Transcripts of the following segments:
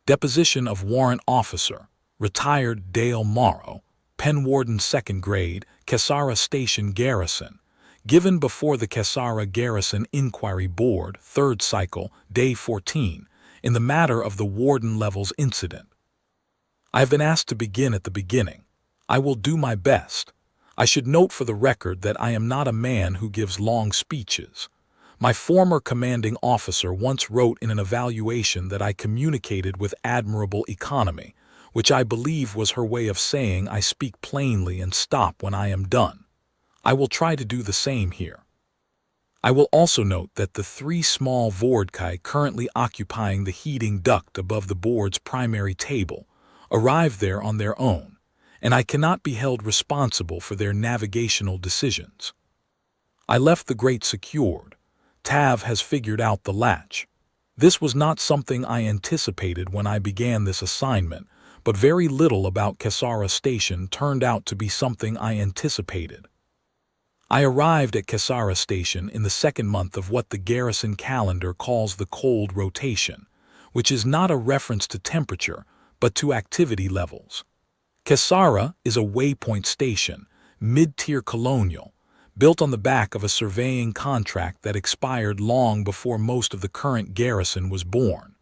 Deposition of warrant officer, retired Dale Morrow, pen-warden 2nd grade, Cassara Station Garrison, given before the Cassara Garrison Inquiry Board, 3rd cycle, day 14, in the matter of the warden levels incident. I have been asked to begin at the beginning. I will do my best. I should note for the record that I am not a man who gives long speeches. My former commanding officer once wrote in an evaluation that I communicated with admirable economy, which I believe was her way of saying I speak plainly and stop when I am done. I will try to do the same here. I will also note that the 3 small Vordkai currently occupying the heating duct above the board's primary table arrived there on their own, and I cannot be held responsible for their navigational decisions. I left the grate secured. Tav has figured out the latch. This was not something I anticipated when I began this assignment, but very little about Cassara Station turned out to be something I anticipated. I arrived at Cassara Station in the 2nd month of what the garrison calendar calls the cold rotation, which is not a reference to temperature, but to activity levels. Cassara is a waypoint station, mid-tier colonial, built on the back of a surveying contract that expired long before most of the current garrison was born.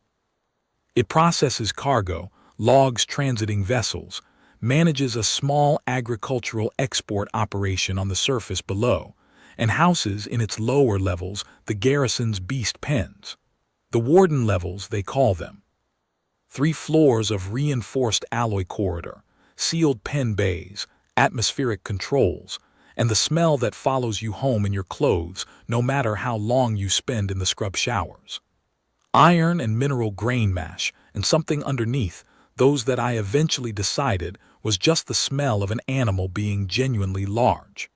It processes cargo, logs transiting vessels, manages a small agricultural export operation on the surface below, and houses in its lower levels the garrison's beast pens. The warden levels, they call them. 3 floors of reinforced alloy corridor, sealed pen bays, atmospheric controls, and the smell that follows you home in your clothes no matter how long you spend in the scrub showers. Iron and mineral grain mash, and something underneath, those that I eventually decided was just the smell of an animal being genuinely large.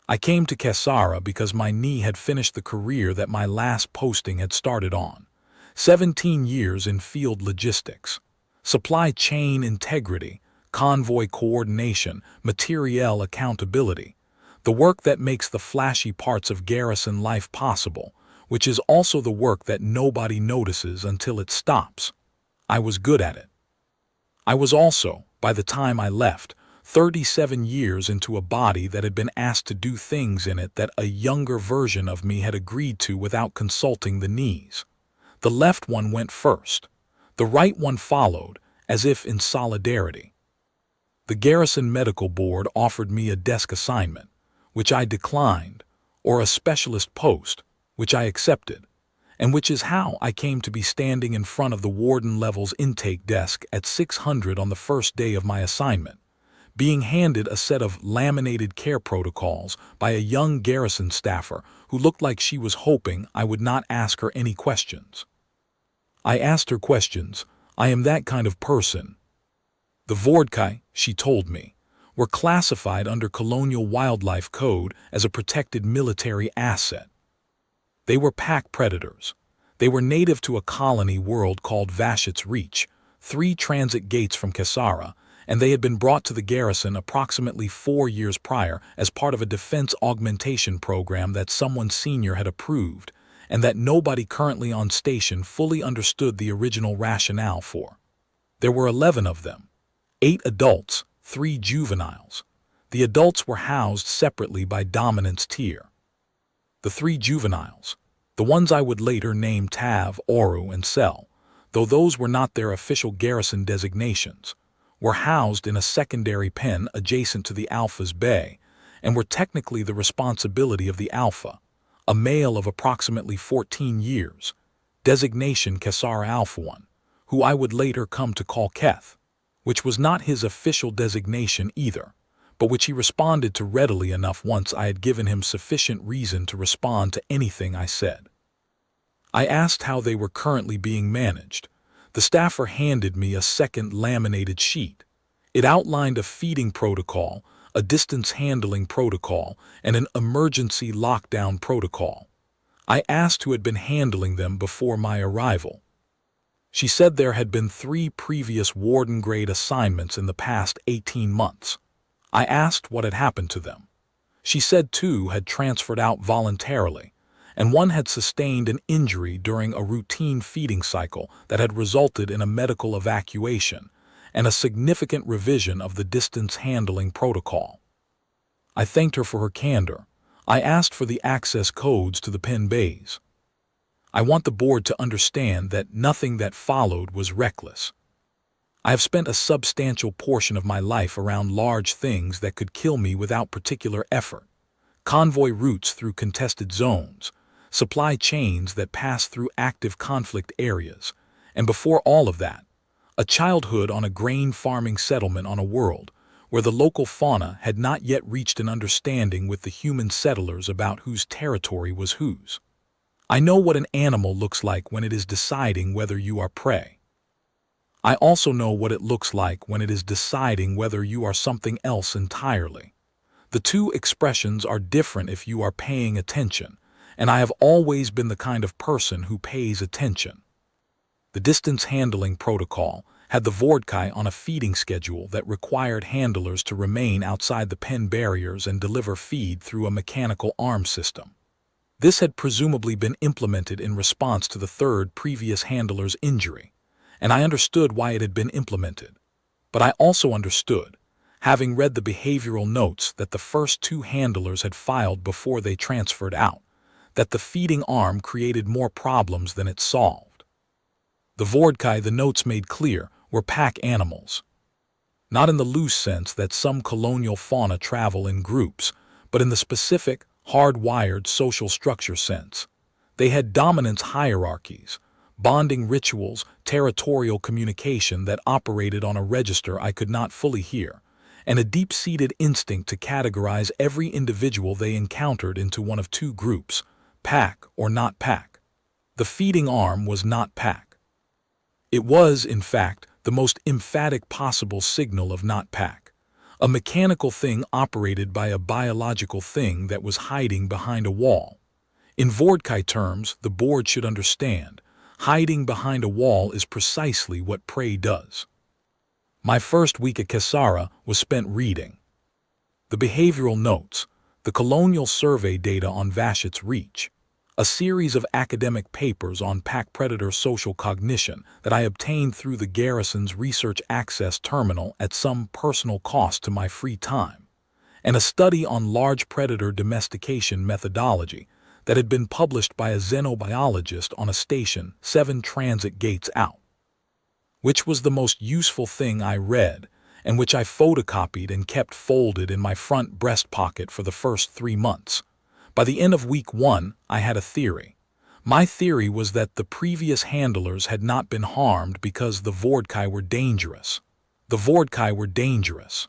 I came to Cassara because my knee had finished the career that my last posting had started on. 17 years in field logistics, supply chain integrity, convoy coordination, materiel accountability, the work that makes the flashy parts of garrison life possible, which is also the work that nobody notices until it stops. I was good at it. I was also, by the time I left, 37 years into a body that had been asked to do things in it that a younger version of me had agreed to without consulting the knees. The left one went first. The right one followed, as if in solidarity. The Garrison Medical Board offered me a desk assignment, which I declined, or a specialist post, which I accepted, and which is how I came to be standing in front of the warden level's intake desk at 600 on the first day of my assignment, being handed a set of laminated care protocols by a young garrison staffer who looked like she was hoping I would not ask her any questions. I asked her questions. I am that kind of person. The Vordkai, she told me, were classified under Colonial Wildlife Code as a protected military asset. They were pack predators. They were native to a colony world called Vashit's Reach, 3 transit gates from Cassara, and they had been brought to the garrison approximately 4 years prior as part of a defense augmentation program that someone senior had approved, and that nobody currently on station fully understood the original rationale for. There were 11 of them. 8 adults, 3 juveniles. The adults were housed separately by dominance tier. The 3 juveniles, the ones I would later name Tav, Oru, and Sel, though those were not their official garrison designations, were housed in a secondary pen adjacent to the Alpha's bay, and were technically the responsibility of the Alpha, a male of approximately 14 years, designation Cassara Alpha 1, who I would later come to call Keth, which was not his official designation either, but which he responded to readily enough once I had given him sufficient reason to respond to anything I said. I asked how they were currently being managed. The staffer handed me a second laminated sheet. It outlined a feeding protocol, a distance handling protocol, and an emergency lockdown protocol. I asked who had been handling them before my arrival. She said there had been 3 previous warden grade assignments in the past 18 months. I asked what had happened to them. She said 2 had transferred out voluntarily, and one had sustained an injury during a routine feeding cycle that had resulted in a medical evacuation and a significant revision of the distance handling protocol. I thanked her for her candor. I asked for the access codes to the pen bays. I want the board to understand that nothing that followed was reckless. I have spent a substantial portion of my life around large things that could kill me without particular effort. Convoy routes through contested zones, supply chains that pass through active conflict areas, and before all of that, a childhood on a grain farming settlement on a world where the local fauna had not yet reached an understanding with the human settlers about whose territory was whose. I know what an animal looks like when it is deciding whether you are prey. I also know what it looks like when it is deciding whether you are something else entirely. The two expressions are different if you are paying attention, and I have always been the kind of person who pays attention. The distance handling protocol had the Vordkai on a feeding schedule that required handlers to remain outside the pen barriers and deliver feed through a mechanical arm system. This had presumably been implemented in response to the third previous handler's injury, and I understood why it had been implemented. But I also understood, having read the behavioral notes that the first two handlers had filed before they transferred out, that the feeding arm created more problems than it solved. The Vordkai, the notes made clear, were pack animals. Not in the loose sense that some colonial fauna travel in groups, but in the specific, hardwired social structure sense. They had dominance hierarchies, bonding rituals, territorial communication that operated on a register I could not fully hear, and a deep-seated instinct to categorize every individual they encountered into one of two groups, pack or not pack. The feeding arm was not pack. It was, in fact, the most emphatic possible signal of not pack, a mechanical thing operated by a biological thing that was hiding behind a wall. In Vordkai terms, the board should understand, hiding behind a wall is precisely what prey does. My first week at Kesara was spent reading the behavioral notes, the colonial survey data on Vashit's reach, a series of academic papers on pack predator social cognition that I obtained through the garrison's research access terminal at some personal cost to my free time, and a study on large predator domestication methodology that had been published by a xenobiologist on a station 7 transit gates out. Which was the most useful thing I read, and which I photocopied and kept folded in my front breast pocket for the first 3 months. By the end of week 1, I had a theory. My theory was that the previous handlers had not been harmed because the Vordkai were dangerous. The Vordkai were dangerous.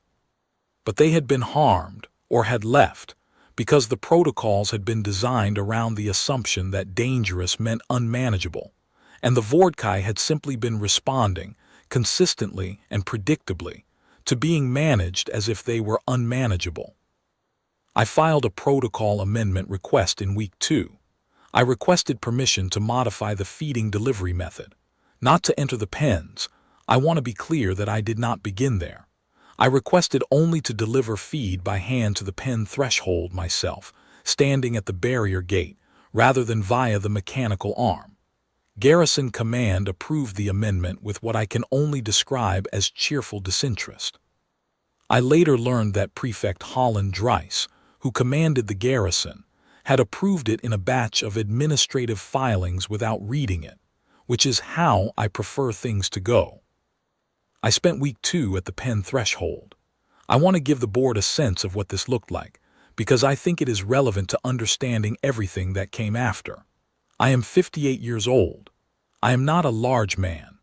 But they had been harmed, or had left, because the protocols had been designed around the assumption that dangerous meant unmanageable, and the Vordkai had simply been responding, consistently and predictably, to being managed as if they were unmanageable. I filed a protocol amendment request in week 2. I requested permission to modify the feeding delivery method, not to enter the pens. I want to be clear that I did not begin there. I requested only to deliver feed by hand to the pen threshold myself, standing at the barrier gate, rather than via the mechanical arm. Garrison Command approved the amendment with what I can only describe as cheerful disinterest. I later learned that Prefect Holland Dreiss, who commanded the garrison, had approved it in a batch of administrative filings without reading it, which is how I prefer things to go. I spent week 2 at the pen threshold. I want to give the board a sense of what this looked like, because I think it is relevant to understanding everything that came after. I am 58 years old. I am not a large man.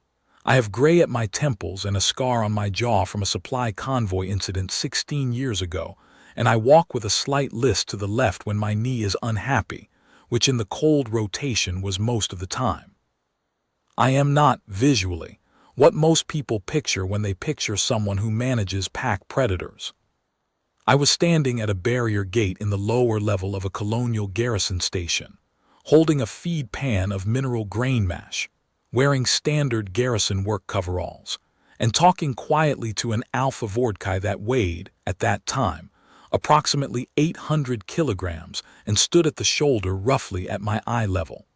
I have gray at my temples and a scar on my jaw from a supply convoy incident 16 years ago, and I walk with a slight list to the left when my knee is unhappy, which in the cold rotation was most of the time. I am not, visually, what most people picture when they picture someone who manages pack predators. I was standing at a barrier gate in the lower level of a colonial garrison station, holding a feed pan of mineral grain mash, wearing standard garrison work coveralls, and talking quietly to an alpha Vordkai that weighed, at that time, approximately 800 kilograms, and stood at the shoulder roughly at my eye level.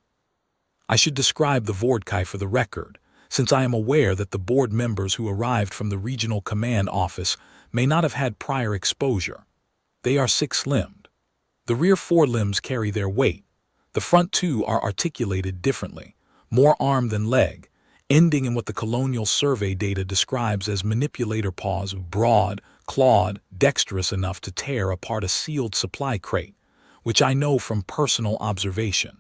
I should describe the Vordkai for the record, since I am aware that the board members who arrived from the regional command office may not have had prior exposure. They are six-limbed. The rear four limbs carry their weight. The front two are articulated differently, more arm than leg, ending in what the colonial survey data describes as manipulator paws, broad, clawed, dexterous enough to tear apart a sealed supply crate, which I know from personal observation.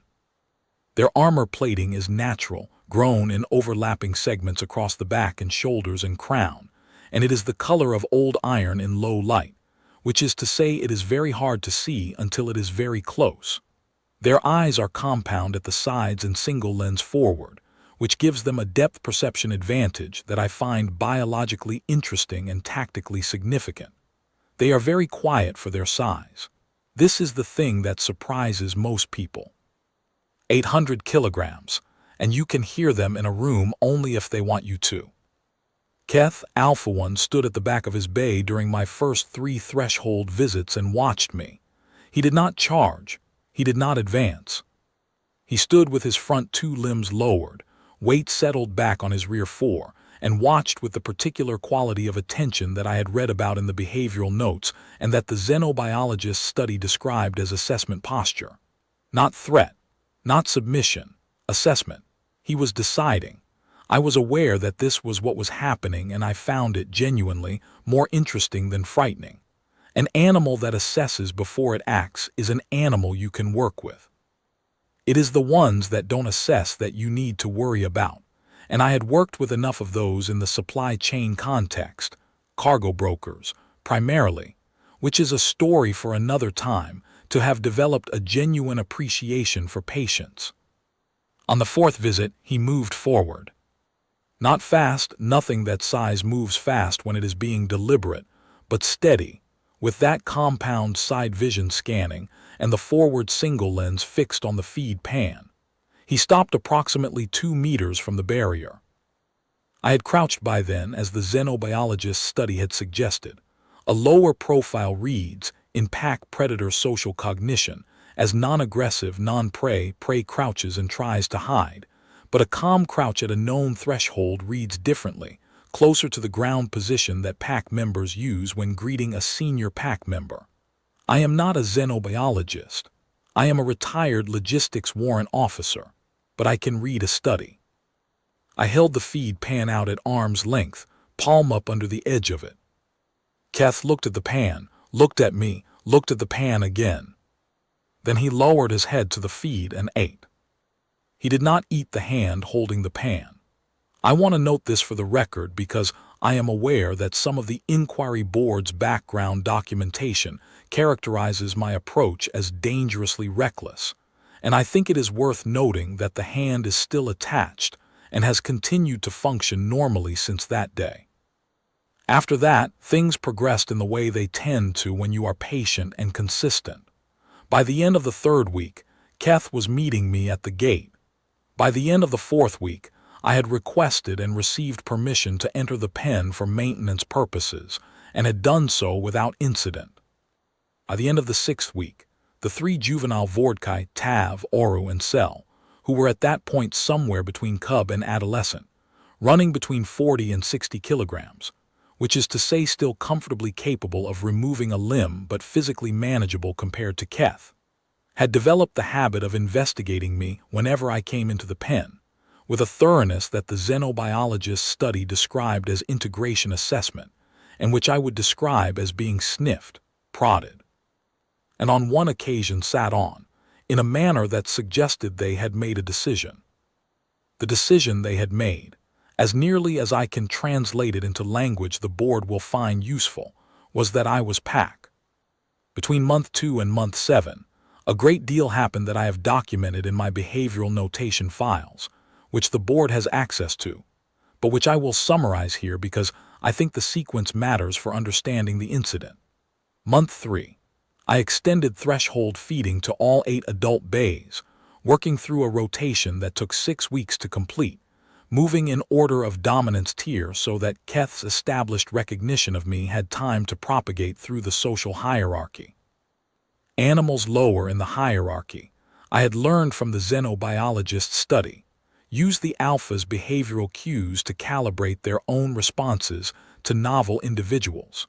Their armor plating is natural, grown in overlapping segments across the back and shoulders and crown, and it is the color of old iron in low light, which is to say it is very hard to see until it is very close. Their eyes are compound at the sides and single lens forward, which gives them a depth perception advantage that I find biologically interesting and tactically significant. They are very quiet for their size. This is the thing that surprises most people. 800 kilograms, and you can hear them in a room only if they want you to. Keth, Alpha One, stood at the back of his bay during my first 3 threshold visits and watched me. He did not charge. He did not advance. He stood with his front 2 limbs lowered, weight settled back on his rear 4, and watched with the particular quality of attention that I had read about in the behavioral notes and that the xenobiologist study described as assessment posture. Not threat, not submission, assessment. He was deciding. I was aware that this was what was happening, and I found it genuinely more interesting than frightening. An animal that assesses before it acts is an animal you can work with. It is the ones that don't assess that you need to worry about, and I had worked with enough of those in the supply chain context, cargo brokers, primarily, which is a story for another time, to have developed a genuine appreciation for patience. On the 4th visit, he moved forward. Not fast, nothing that size moves fast when it is being deliberate, but steady, with that compound side vision scanning and the forward single lens fixed on the feed pan. He stopped approximately 2 meters from the barrier. I had crouched by then, as the xenobiologist study had suggested. A lower profile reads, in pack predator social cognition, as non-aggressive, non-prey, prey crouches and tries to hide, but a calm crouch at a known threshold reads differently, closer to the ground position that pack members use when greeting a senior pack member. I am not a xenobiologist. I am a retired logistics warrant officer, but I can read a study. I held the feed pan out at arm's length, palm up under the edge of it. Keth looked at the pan, looked at me, looked at the pan again. Then he lowered his head to the feed and ate. He did not eat the hand holding the pan. I want to note this for the record because I am aware that some of the inquiry board's background documentation characterizes my approach as dangerously reckless, and I think it is worth noting that the hand is still attached and has continued to function normally since that day. After that, things progressed in the way they tend to when you are patient and consistent. By the end of the 3rd week, Keth was meeting me at the gate. By the end of the 4th week, I had requested and received permission to enter the pen for maintenance purposes, and had done so without incident. By the end of the 6th week, the 3 juvenile Vordkai, Tav, Oru, and Cell, who were at that point somewhere between cub and adolescent, running between 40 and 60 kilograms, which is to say still comfortably capable of removing a limb but physically manageable compared to Keth, had developed the habit of investigating me whenever I came into the pen, with a thoroughness that the xenobiologist study described as integration assessment, and which I would describe as being sniffed, prodded, and on one occasion sat on, in a manner that suggested they had made a decision. The decision they had made, as nearly as I can translate it into language the board will find useful, was that I was pack. Between month 2 and month 7, a great deal happened that I have documented in my behavioral notation files, which the board has access to, but which I will summarize here because I think the sequence matters for understanding the incident. Month 3. I extended threshold feeding to all 8 adult bays, working through a rotation that took 6 weeks to complete, moving in order of dominance tier so that Keth's established recognition of me had time to propagate through the social hierarchy. Animals lower in the hierarchy, I had learned from the xenobiologist's study, use the alpha's behavioral cues to calibrate their own responses to novel individuals.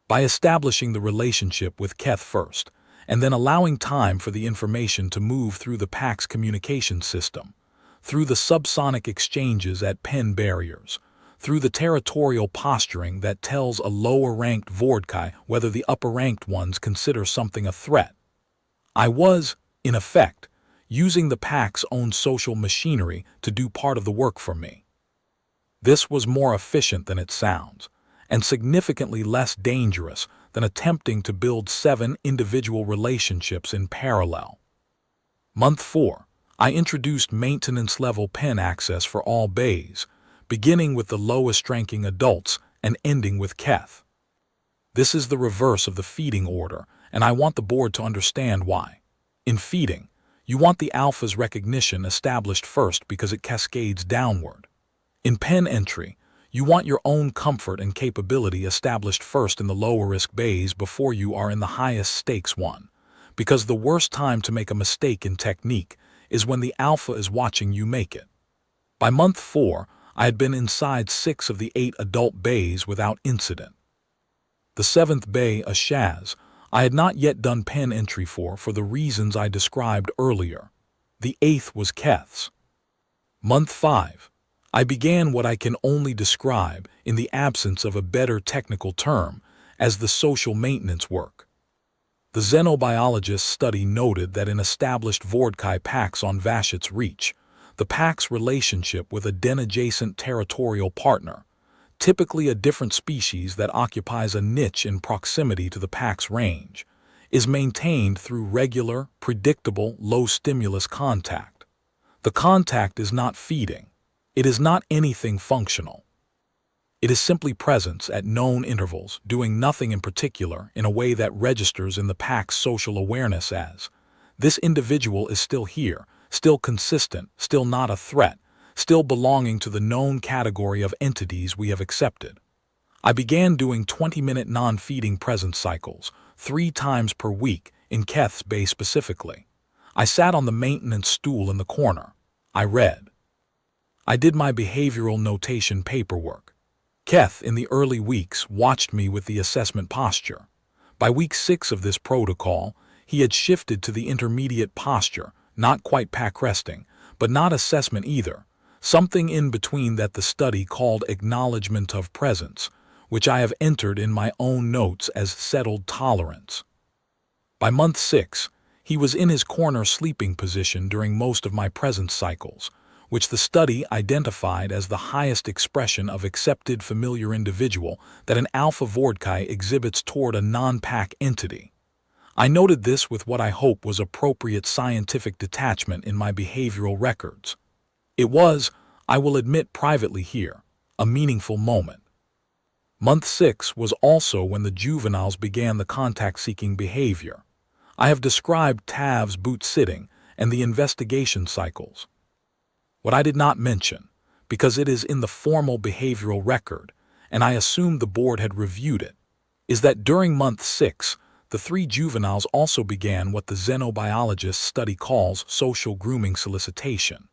By establishing the relationship with Keth first, and then allowing time for the information to move through the pack's communication system, through the subsonic exchanges at pen barriers, through the territorial posturing that tells a lower-ranked Vordkai whether the upper-ranked ones consider something a threat. I was, in effect, using the pack's own social machinery to do part of the work for me. This was more efficient than it sounds, and significantly less dangerous than attempting to build 7 individual relationships in parallel. Month 4. I introduced maintenance-level pen access for all bays, beginning with the lowest-ranking adults and ending with Keth. This is the reverse of the feeding order, and I want the board to understand why. In feeding, you want the alpha's recognition established first because it cascades downward. In pen entry, you want your own comfort and capability established first in the lower-risk bays before you are in the highest-stakes one, because the worst time to make a mistake in technique is when the alpha is watching you make it. By month 4, I had been inside 6 of the 8 adult bays without incident. The 7th bay, a Shaz, I had not yet done pen entry for the reasons I described earlier. The 8th was Keth's. Month 5. I began what I can only describe, in the absence of a better technical term, as the social maintenance work. The xenobiologist's study noted that in established Vordkai packs on Vashit's reach, the pack's relationship with a den-adjacent territorial partner, typically a different species that occupies a niche in proximity to the pack's range, is maintained through regular, predictable, low-stimulus contact. The contact is not feeding. It is not anything functional. It is simply presence at known intervals, doing nothing in particular in a way that registers in the pack's social awareness as, this individual is still here, still consistent, still not a threat, still belonging to the known category of entities we have accepted. I began doing 20-minute non-feeding presence cycles, 3 times per week, in Keth's bay specifically. I sat on the maintenance stool in the corner. I read. I did my behavioral notation paperwork. Keth, in the early weeks, watched me with the assessment posture. By week 6 of this protocol, he had shifted to the intermediate posture, not quite pack resting, but not assessment either, something in between that the study called acknowledgement of presence, which I have entered in my own notes as settled tolerance. By month 6, he was in his corner sleeping position during most of my presence cycles, which the study identified as the highest expression of accepted familiar individual that an alpha Vordkai exhibits toward a non-pack entity. I noted this with what I hope was appropriate scientific detachment in my behavioral records. It was, I will admit privately here, a meaningful moment. Month 6 was also when the juveniles began the contact-seeking behavior. I have described Tav's boot sitting and the investigation cycles. What I did not mention, because it is in the formal behavioral record, and I assumed the board had reviewed it, is that during month 6, the 3 juveniles also began what the xenobiologist study calls social grooming solicitation,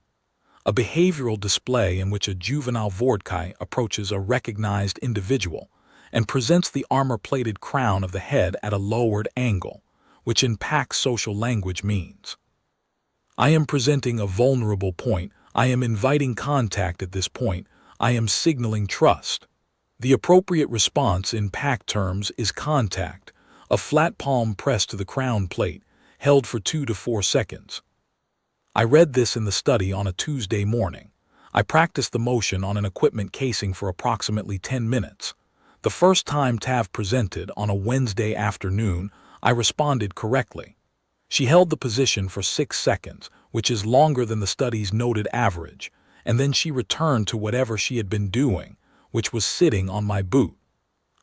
a behavioral display in which a juvenile Vordkai approaches a recognized individual and presents the armor-plated crown of the head at a lowered angle, which in pack social language means, I am presenting a vulnerable point, I am inviting contact at this point, I am signaling trust. The appropriate response in pack terms is contact, a flat palm pressed to the crown plate, held for 2 to 4 seconds. I read this in the study on a Tuesday morning. I practiced the motion on an equipment casing for approximately 10 minutes. The first time Tav presented, on a Wednesday afternoon, I responded correctly. She held the position for 6 seconds, which is longer than the study's noted average, and then she returned to whatever she had been doing, which was sitting on my boot.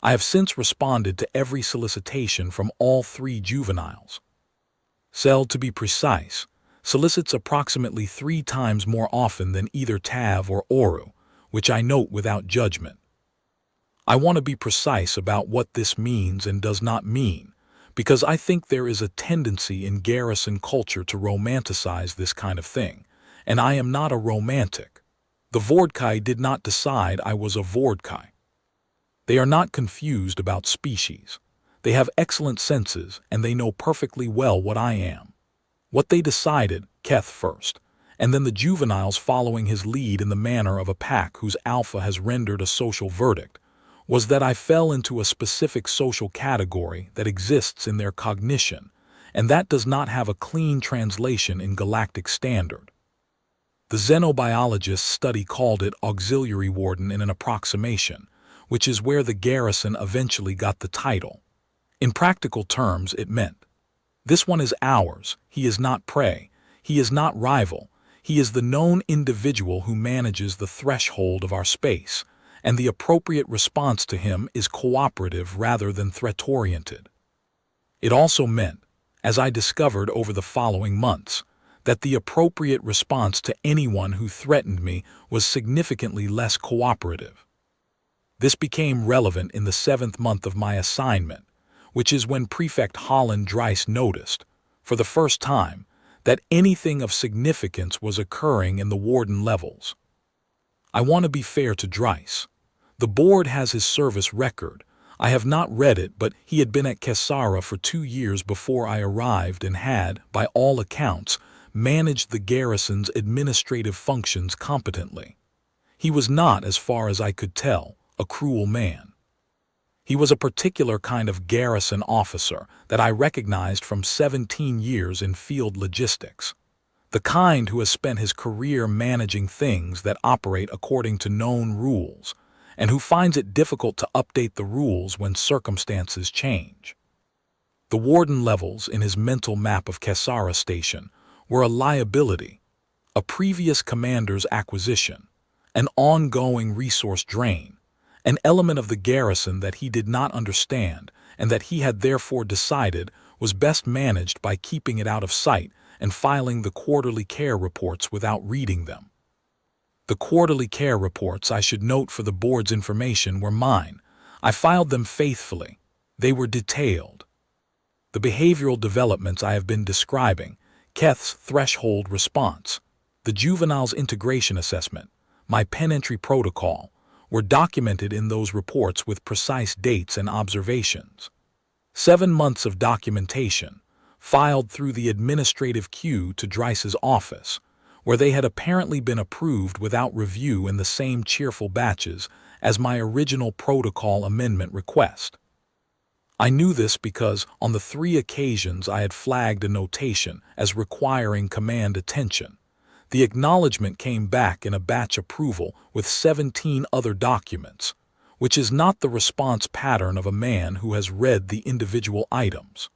I have since responded to every solicitation from all 3 juveniles. To be precise, solicits approximately 3 times more often than either TAV or ORU, which I note without judgment. I want to be precise about what this means and does not mean, because I think there is a tendency in garrison culture to romanticize this kind of thing, and I am not a romantic. The Vordkai did not decide I was a Vordkai. They are not confused about species. They have excellent senses, and they know perfectly well what I am. What they decided, Keth first, and then the juveniles following his lead in the manner of a pack whose alpha has rendered a social verdict, was that I fell into a specific social category that exists in their cognition, and that does not have a clean translation in galactic standard. The xenobiologist study called it auxiliary warden in an approximation, which is where the garrison eventually got the title. In practical terms, it meant, this one is ours, he is not prey, he is not rival, he is the known individual who manages the threshold of our space, and the appropriate response to him is cooperative rather than threat-oriented. It also meant, as I discovered over the following months, that the appropriate response to anyone who threatened me was significantly less cooperative. This became relevant in the 7th month of my assignment, which is when Prefect Holland Dreiss noticed, for the first time, that anything of significance was occurring in the warden levels. I want to be fair to Dreiss. The board has his service record. I have not read it, but he had been at Kesara for 2 years before I arrived and had, by all accounts, managed the garrison's administrative functions competently. He was not, as far as I could tell, a cruel man. He was a particular kind of garrison officer that I recognized from 17 years in field logistics. The kind who has spent his career managing things that operate according to known rules, and who finds it difficult to update the rules when circumstances change. The warden levels in his mental map of Kesara Station were a liability, a previous commander's acquisition, an ongoing resource drain, an element of the garrison that he did not understand and that he had therefore decided was best managed by keeping it out of sight and filing the quarterly care reports without reading them. The quarterly care reports, I should note for the board's information, were mine. I filed them faithfully. They were detailed. The behavioral developments I have been describing, Keth's threshold response, the juvenile's integration assessment, my pen entry protocol, were documented in those reports with precise dates and observations. 7 months of documentation, filed through the administrative queue to Dreiss's office, where they had apparently been approved without review in the same cheerful batches as my original protocol amendment request. I knew this because on the 3 occasions I had flagged a notation as requiring command attention, the acknowledgement came back in a batch approval with 17 other documents, which is not the response pattern of a man who has read the individual items.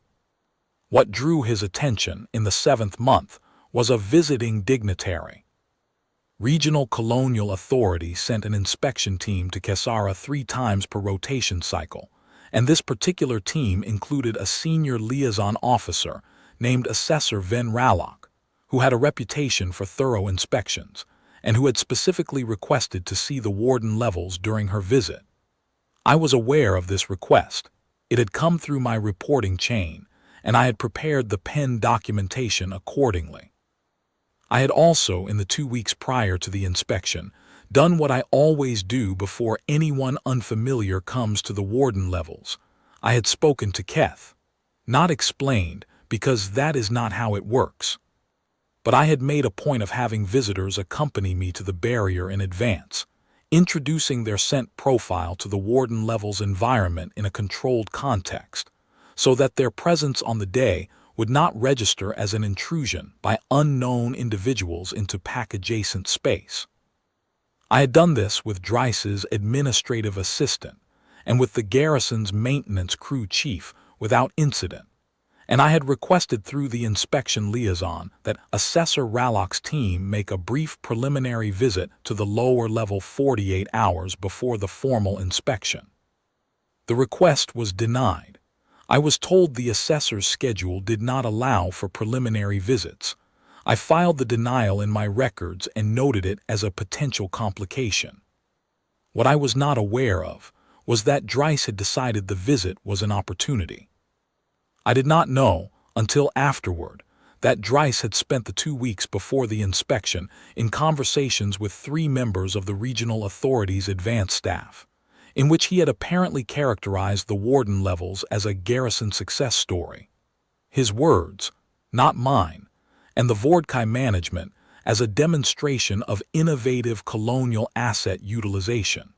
What drew his attention in the 7th month was a visiting dignitary. Regional Colonial Authority sent an inspection team to Kesara 3 times per rotation cycle, and this particular team included a senior liaison officer named Assessor Van Rallock, who had a reputation for thorough inspections, and who had specifically requested to see the warden levels during her visit. I was aware of this request. It had come through my reporting chain, and I had prepared the pen documentation accordingly. I had also, in the 2 weeks prior to the inspection, done what I always do before anyone unfamiliar comes to the warden levels. I had spoken to Keth. Not explained, because that is not how it works. But I had made a point of having visitors accompany me to the barrier in advance, introducing their scent profile to the warden level's environment in a controlled context, so that their presence on the day would not register as an intrusion by unknown individuals into pack-adjacent space. I had done this with Dreiss's administrative assistant and with the garrison's maintenance crew chief without incident, and I had requested through the inspection liaison that Assessor Rallock's team make a brief preliminary visit to the lower level 48 hours before the formal inspection. The request was denied. I was told the assessor's schedule did not allow for preliminary visits. I filed the denial in my records and noted it as a potential complication. What I was not aware of was that Dryce had decided the visit was an opportunity. I did not know, until afterward, that Dryce had spent the 2 weeks before the inspection in conversations with 3 members of the regional authority's advanced staff, in which he had apparently characterized the warden levels as a garrison success story. His words, not mine, and the Vordkai management as a demonstration of innovative colonial asset utilization.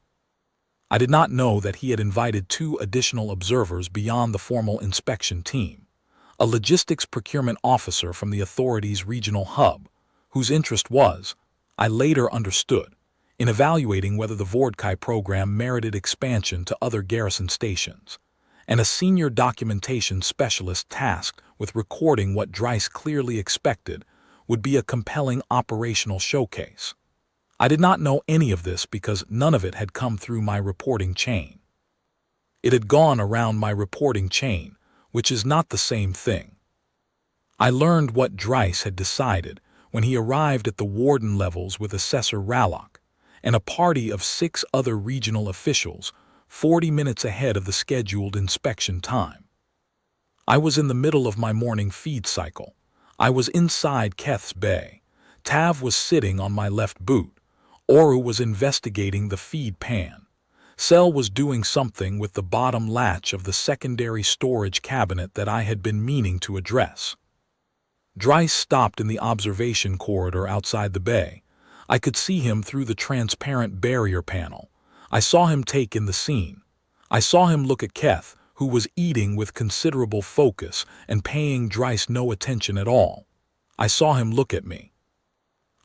I did not know that he had invited 2 additional observers beyond the formal inspection team, a logistics procurement officer from the authority's regional hub, whose interest was, I later understood, in evaluating whether the Vordkai program merited expansion to other garrison stations, and a senior documentation specialist tasked with recording what Dryce clearly expected would be a compelling operational showcase. I did not know any of this because none of it had come through my reporting chain. It had gone around my reporting chain, which is not the same thing. I learned what Dryce had decided when he arrived at the warden levels with Assessor Rallock and a party of 6 other regional officials 40 minutes ahead of the scheduled inspection time. I was in the middle of my morning feed cycle. I was inside Keth's bay. Tav was sitting on my left boot. Oru was investigating the feed pan. Sel was doing something with the bottom latch of the secondary storage cabinet that I had been meaning to address. Dryce stopped in the observation corridor outside the bay. I could see him through the transparent barrier panel. I saw him take in the scene. I saw him look at Keth, who was eating with considerable focus and paying Dryce no attention at all. I saw him look at me.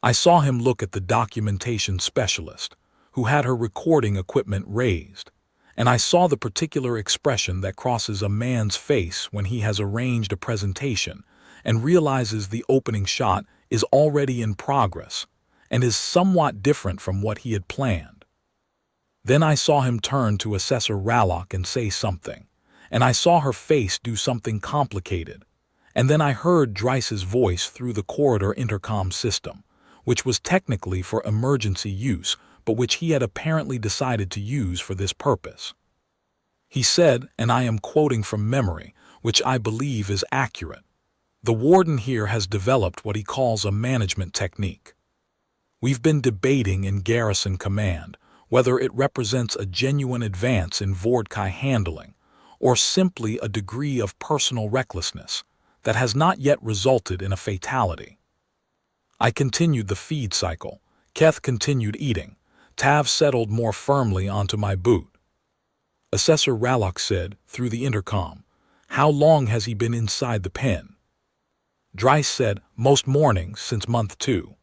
I saw him look at the documentation specialist, who had her recording equipment raised, and I saw the particular expression that crosses a man's face when he has arranged a presentation and realizes the opening shot is already in progress and is somewhat different from what he had planned. Then I saw him turn to Assessor Rallock and say something, and I saw her face do something complicated, and then I heard Dryce's voice through the corridor intercom system, which was technically for emergency use, but which he had apparently decided to use for this purpose. He said, and I am quoting from memory, which I believe is accurate, "The warden here has developed what he calls a management technique. We've been debating in garrison command whether it represents a genuine advance in Vordkai handling or simply a degree of personal recklessness that has not yet resulted in a fatality." I continued the feed cycle. Keth continued eating. Tav settled more firmly onto my boot. Assessor Rallock said, through the intercom, "How long has he been inside the pen?" Dryce said, "Most mornings since month 2.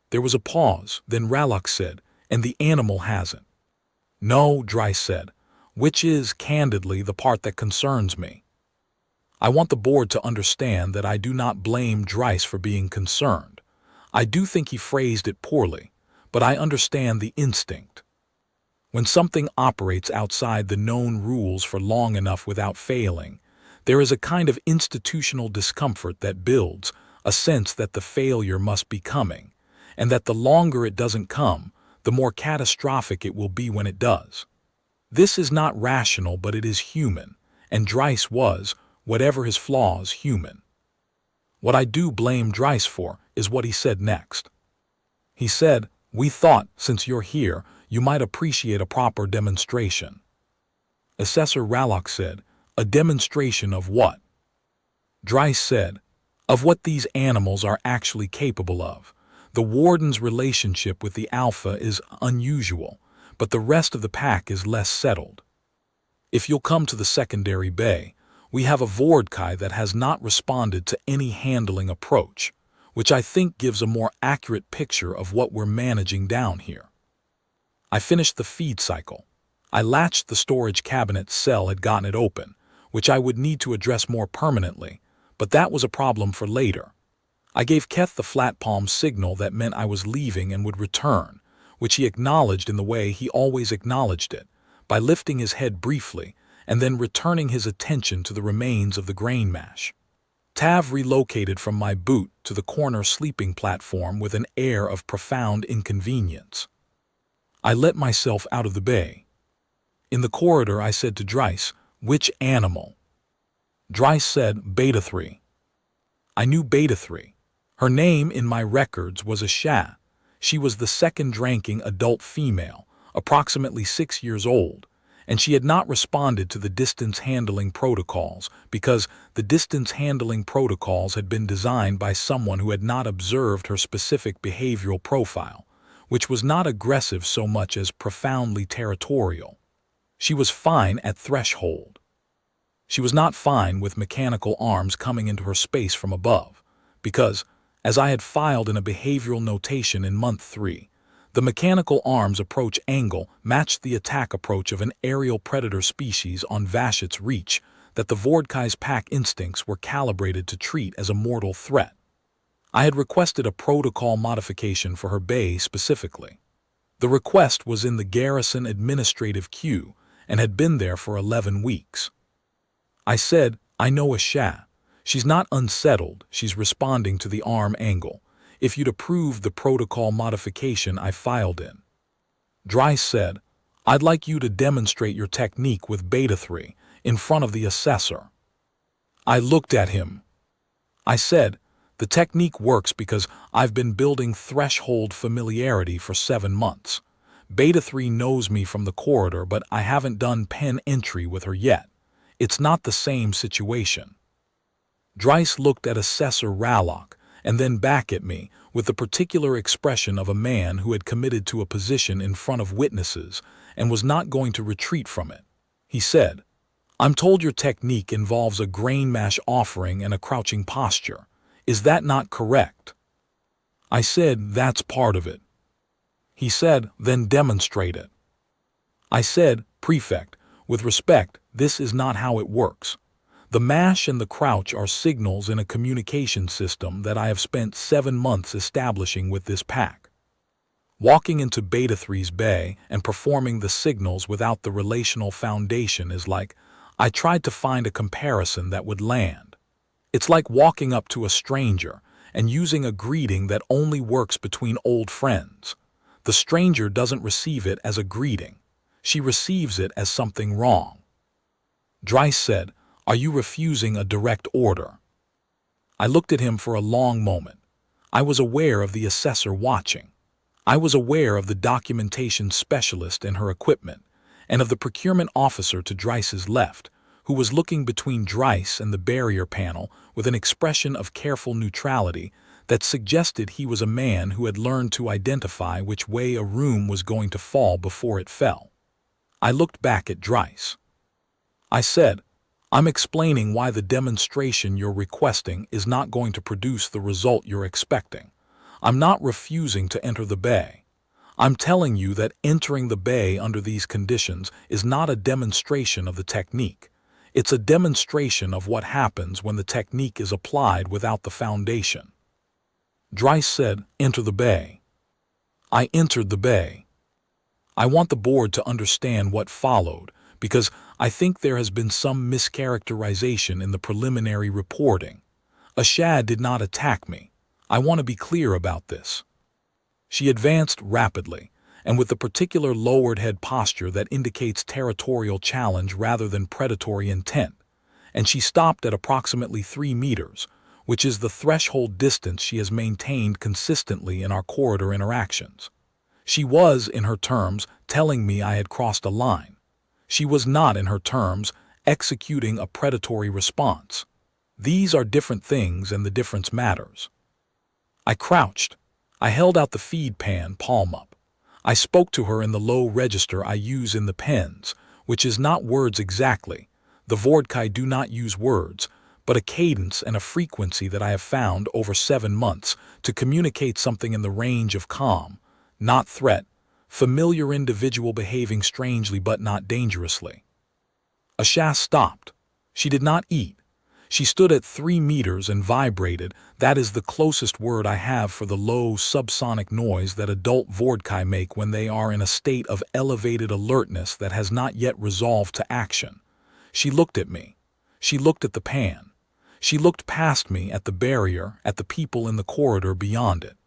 There was a pause, then Rallock said, "And the animal hasn't." "No," Dryce said, which is, candidly, the part that concerns me. I want the board to understand that I do not blame Dryce for being concerned. I do think he phrased it poorly, but I understand the instinct. When something operates outside the known rules for long enough without failing, there is a kind of institutional discomfort that builds, a sense that the failure must be coming, and that the longer it doesn't come, the more catastrophic it will be when it does. This is not rational, but it is human, and Dryce was, whatever his flaws, human. What I do blame Dryce for is what he said next. He said, "We thought, since you're here, you might appreciate a proper demonstration." Assessor Rallock said, "A demonstration of what?" Dryce said, "Of what these animals are actually capable of. The warden's relationship with the alpha is unusual, but the rest of the pack is less settled. If you'll come to the secondary bay, we have a Vordkai that has not responded to any handling approach, which I think gives a more accurate picture of what we're managing down here." I finished the feed cycle. I latched the storage cabinet. Sel had gotten it open, which I would need to address more permanently, but that was a problem for later. I gave Keth the flat palm signal that meant I was leaving and would return, which he acknowledged in the way he always acknowledged it, by lifting his head briefly and then returning his attention to the remains of the grain mash. Tav relocated from my boot to the corner sleeping platform with an air of profound inconvenience. I let myself out of the bay. In the corridor, I said to Dryce, "Which animal?" Dryce said, "Beta 3. I knew Beta 3. Her name in my records was Asha. She was the second-ranking adult female, approximately 6 years old, and she had not responded to the distance handling protocols because the distance handling protocols had been designed by someone who had not observed her specific behavioral profile, which was not aggressive so much as profoundly territorial. She was fine at threshold. She was not fine with mechanical arms coming into her space from above, because, as I had filed in a behavioral notation in month 3, the mechanical arms approach angle matched the attack approach of an aerial predator species on Vashit's reach that the Vordkai's pack instincts were calibrated to treat as a mortal threat. I had requested a protocol modification for her bay specifically. The request was in the garrison administrative queue and had been there for 11 weeks. I said, "I know Asha. She's not unsettled, she's responding to the arm angle. If you'd approve the protocol modification I filed in." Dryce said, "I'd like you to demonstrate your technique with Beta 3 in front of the assessor." I looked at him. I said, "The technique works because I've been building threshold familiarity for 7 months. Beta 3 knows me from the corridor, but I haven't done pen entry with her yet. It's not the same situation." Dryce looked at Assessor Rallock and then back at me with the particular expression of a man who had committed to a position in front of witnesses and was not going to retreat from it. He said, "I'm told your technique involves a grain mash offering and a crouching posture. Is that not correct?" I said, "That's part of it." He said, "Then demonstrate it." I said, "Prefect, with respect, this is not how it works. The mash and the crouch are signals in a communication system that I have spent 7 months establishing with this pack. Walking into Beta 3's bay and performing the signals without the relational foundation is like, I tried to find a comparison that would land. It's like walking up to a stranger and using a greeting that only works between old friends. The stranger doesn't receive it as a greeting. She receives it as something wrong." Dryce said, "Are you refusing a direct order?" I looked at him for a long moment. I was aware of the assessor watching. I was aware of the documentation specialist and her equipment, and of the procurement officer to Dryce's left, who was looking between Dryce and the barrier panel with an expression of careful neutrality that suggested he was a man who had learned to identify which way a room was going to fall before it fell. I looked back at Dryce. I said, "I'm explaining why the demonstration you're requesting is not going to produce the result you're expecting. I'm not refusing to enter the bay. I'm telling you that entering the bay under these conditions is not a demonstration of the technique. It's a demonstration of what happens when the technique is applied without the foundation." Dryce said, "Enter the bay." I entered the bay. I want the board to understand what followed, because I think there has been some mischaracterization in the preliminary reporting. Asha did not attack me. I want to be clear about this. She advanced rapidly, and with the particular lowered head posture that indicates territorial challenge rather than predatory intent, and she stopped at approximately 3 meters, which is the threshold distance she has maintained consistently in our corridor interactions. She was, in her terms, telling me I had crossed a line. She was not, in her terms, executing a predatory response. These are different things, and the difference matters. I crouched. I held out the feed pan, palm up. I spoke to her in the low register I use in the pens, which is not words exactly. The Vordkai do not use words, but a cadence and a frequency that I have found over 7 months to communicate something in the range of calm, not threat, familiar individual behaving strangely but not dangerously. Asha stopped. She did not eat. She stood at 3 meters and vibrated. That is the closest word I have for the low subsonic noise that adult Vordkai make when they are in a state of elevated alertness that has not yet resolved to action. She looked at me. She looked at the pan. She looked past me at the barrier, at the people in the corridor beyond it.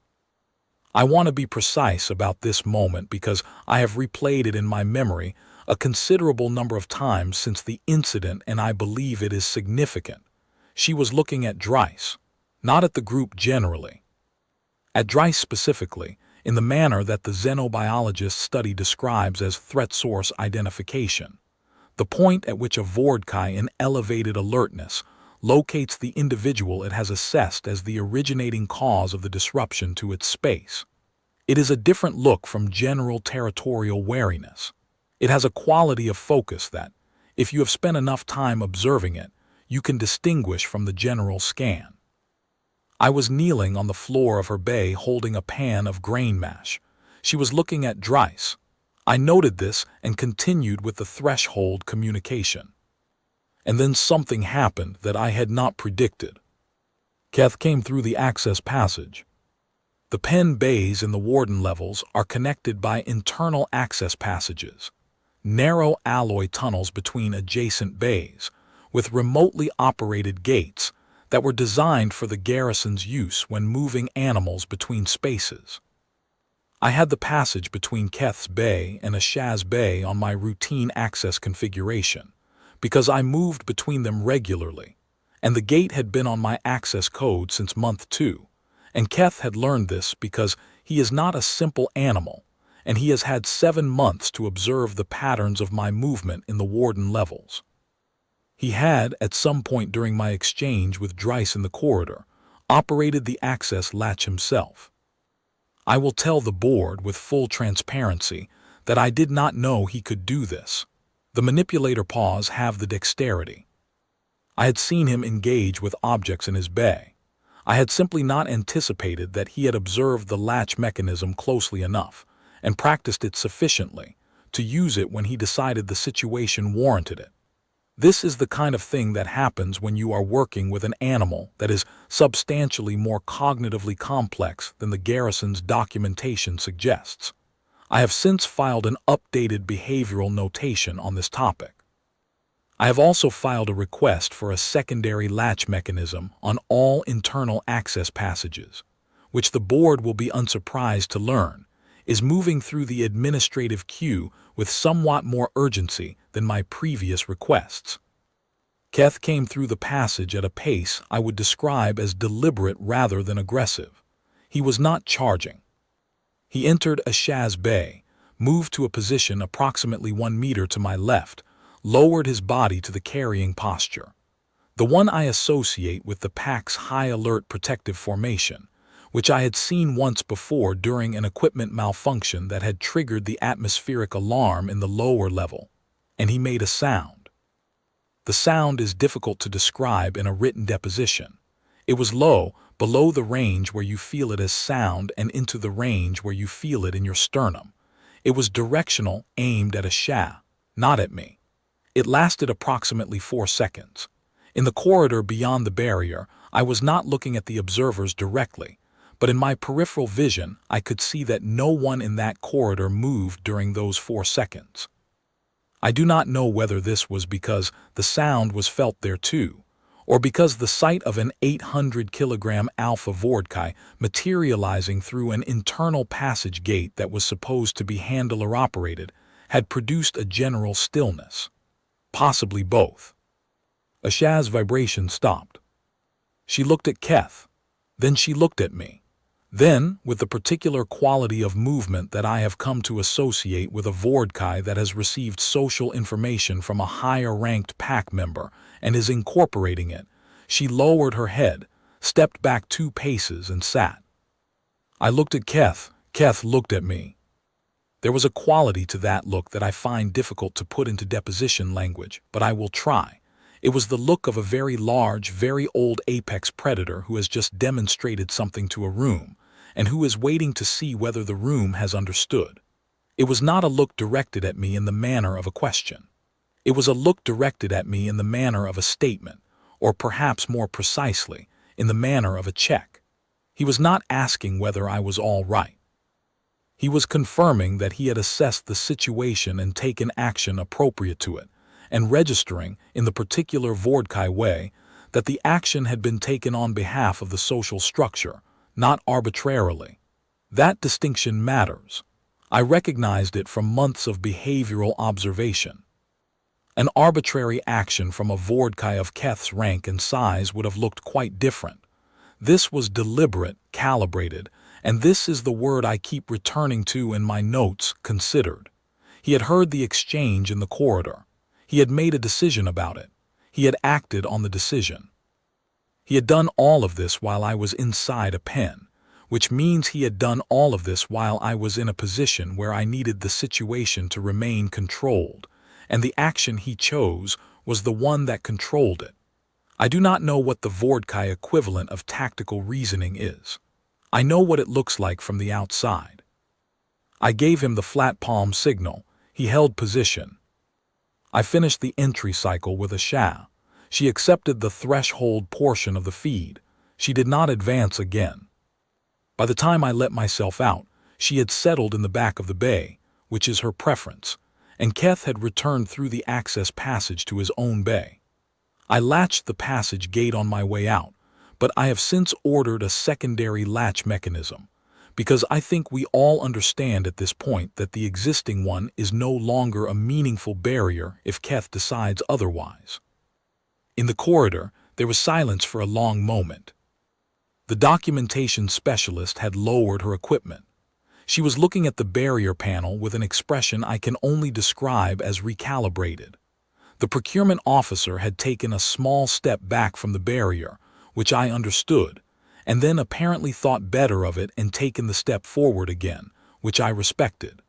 I want to be precise about this moment because I have replayed it in my memory a considerable number of times since the incident, and I believe it is significant. She was looking at Dryce, not at the group generally. At Dryce specifically, in the manner that the xenobiologist study describes as threat source identification, the point at which a Vordkai in elevated alertness locates the individual it has assessed as the originating cause of the disruption to its space. It is a different look from general territorial wariness. It has a quality of focus that, if you have spent enough time observing it, you can distinguish from the general scan. I was kneeling on the floor of her bay holding a pan of grain mash. She was looking at Dryce. I noted this and continued with the threshold communication. And then something happened that I had not predicted. Keth came through the access passage. The pen bays in the warden levels are connected by internal access passages, narrow alloy tunnels between adjacent bays, with remotely operated gates that were designed for the garrison's use when moving animals between spaces. I had the passage between Keth's bay and Ashaz's bay on my routine access configuration, because I moved between them regularly, and the gate had been on my access code since month 2, and Keth had learned this because he is not a simple animal, and he has had 7 months to observe the patterns of my movement in the warden levels. He had, at some point during my exchange with Dryce in the corridor, operated the access latch himself. I will tell the board with full transparency that I did not know he could do this. The manipulator paws have the dexterity. I had seen him engage with objects in his bay. I had simply not anticipated that he had observed the latch mechanism closely enough and practiced it sufficiently to use it when he decided the situation warranted it. This is the kind of thing that happens when you are working with an animal that is substantially more cognitively complex than the garrison's documentation suggests. I have since filed an updated behavioral notation on this topic. I have also filed a request for a secondary latch mechanism on all internal access passages, which the board will be unsurprised to learn is moving through the administrative queue with somewhat more urgency than my previous requests. Keth came through the passage at a pace I would describe as deliberate rather than aggressive. He was not charging. He entered Ashaz's bay, moved to a position approximately 1 meter to my left, lowered his body to the carrying posture, the one I associate with the pack's high-alert protective formation, which I had seen once before during an equipment malfunction that had triggered the atmospheric alarm in the lower level, and he made a sound. The sound is difficult to describe in a written deposition. It was low, below the range where you feel it as sound and into the range where you feel it in your sternum. It was directional, aimed at Ashaz, not at me. It lasted approximately 4 seconds. In the corridor beyond the barrier, I was not looking at the observers directly, but in my peripheral vision, I could see that no one in that corridor moved during those 4 seconds. I do not know whether this was because the sound was felt there too, or because the sight of an 800-kilogram alpha Vordkai materializing through an internal passage gate that was supposed to be handler-operated had produced a general stillness. Possibly both. Ashaz's vibration stopped. She looked at Keth. Then she looked at me. Then, with the particular quality of movement that I have come to associate with a Vordkai that has received social information from a higher-ranked pack member and is incorporating it, she lowered her head, stepped back 2 paces, and sat. I looked at Keth. Keth looked at me. There was a quality to that look that I find difficult to put into deposition language, but I will try. It was the look of a very large, very old apex predator who has just demonstrated something to a room, and who is waiting to see whether the room has understood. It was not a look directed at me in the manner of a question. It was a look directed at me in the manner of a statement, or perhaps more precisely, in the manner of a check. He was not asking whether I was all right. He was confirming that he had assessed the situation and taken action appropriate to it, and registering, in the particular Vordkai way, that the action had been taken on behalf of the social structure, not arbitrarily. That distinction matters. I recognized it from months of behavioral observation. An arbitrary action from a Vordkai of Keth's rank and size would have looked quite different. This was deliberate, calibrated, and this is the word I keep returning to in my notes, considered. He had heard the exchange in the corridor. He had made a decision about it. He had acted on the decision. He had done all of this while I was inside a pen, which means he had done all of this while I was in a position where I needed the situation to remain controlled, and the action he chose was the one that controlled it. I do not know what the Vordkai equivalent of tactical reasoning is. I know what it looks like from the outside. I gave him the flat palm signal. He held position. I finished the entry cycle with a sha. She accepted the threshold portion of the feed. She did not advance again. By the time I let myself out, she had settled in the back of the bay, which is her preference, and Keth had returned through the access passage to his own bay. I latched the passage gate on my way out, but I have since ordered a secondary latch mechanism, because I think we all understand at this point that the existing one is no longer a meaningful barrier if Keth decides otherwise. In the corridor, there was silence for a long moment. The documentation specialist had lowered her equipment. She was looking at the barrier panel with an expression I can only describe as recalibrated. The procurement officer had taken a small step back from the barrier, which I understood, and then apparently thought better of it and taken the step forward again, which I respected.